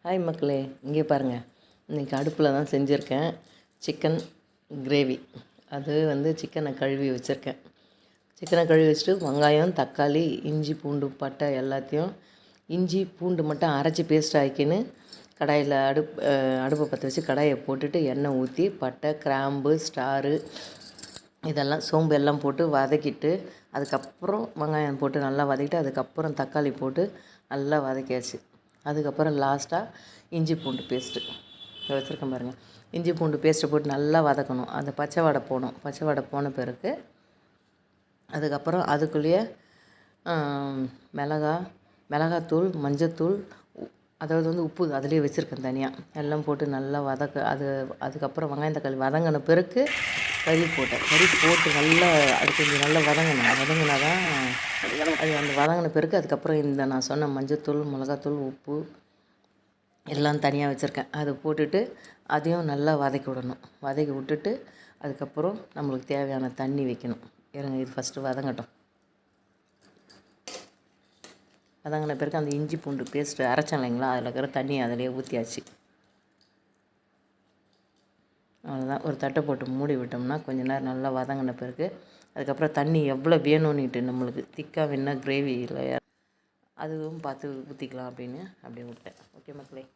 Hi மக்களே, இங்கே பாருங்கள். இன்றைக்கி அடுப்பில் தான் செஞ்சுருக்கேன் சிக்கன் கிரேவி. அது சிக்கனை கழுவி வச்சுருக்கேன். சிக்கனை கழுவி வச்சுட்டு வெங்காயம், தக்காளி, இஞ்சி, பூண்டு, பட்டை எல்லாத்தையும் இஞ்சி பூண்டு மட்டும் அரைச்சி பேஸ்ட் ஆக்கின்னு கடாயில் அடுப்பை பற்ற வச்சு கடாயை போட்டுட்டு எண்ணெய் ஊற்றி பட்டை, கிராம்பு, ஸ்டாரு இதெல்லாம் சோம்பு எல்லாம் போட்டு வதக்கிட்டு அதுக்கப்புறம் வெங்காயம் போட்டு நல்லா வதக்கிட்டு அதுக்கப்புறம் தக்காளி போட்டு நல்லா வதக்கியாச்சு. அதுக்கப்புறம் லாஸ்ட்டாக இஞ்சி பூண்டு பேஸ்ட்டு வச்சுருக்கேன் பாருங்கள். இஞ்சி பூண்டு பேஸ்ட்டை போட்டு நல்லா வதக்கணும். அந்த பச்சை வடை போகணும். பச்சை வடை போன பிறகு அதுக்கப்புறம் அதுக்குள்ளேயே மிளகாத்தூள், மஞ்சத்தூள், அதாவது உப்பு அதிலே வச்சுருக்கேன் தனியாக. எல்லாம் போட்டு நல்லா அதுக்கப்புறம் வெங்காயம் தக்காளி வதங்கின பிறகு கறி போட்டு நல்லா அது கொஞ்சம் நல்லா வதங்கினா தான் அது அந்த வதங்கின பிறகு அதுக்கப்புறம் இந்த நான் சொன்ன மஞ்சத்தூள், மிளகாத்தூள், உப்பு எல்லாம் தனியாக வச்சுருக்கேன். அதை போட்டுட்டு அதையும் நல்லா வதக்கி விடணும். வதக்கி விட்டுட்டு அதுக்கப்புறம் நம்மளுக்கு தேவையான தண்ணி வைக்கணும். இருங்க, இது ஃபஸ்ட்டு வதங்கட்டும். வதங்கின பிறகு அந்த இஞ்சி பூண்டு பேஸ்ட்டு அரைச்சேன் இல்லைங்களா, அதில் இருக்கிற தண்ணி அதிலே ஊற்றியாச்சு. அவ்வளோதான். ஒரு தட்டை போட்டு மூடி விட்டோம்னா கொஞ்சம் நேரம் நல்லா வதங்கின பிறகு அதுக்கப்புறம் தண்ணி எவ்வளோ வேணும்னுட்டு நம்மளுக்கு திக்காக வேணுன்னா கிரேவி இல்லை அதுவும் பார்த்து ஊற்றிக்கலாம் அப்படின்னு அப்படியே விட்டேன். ஓகே மக்களே.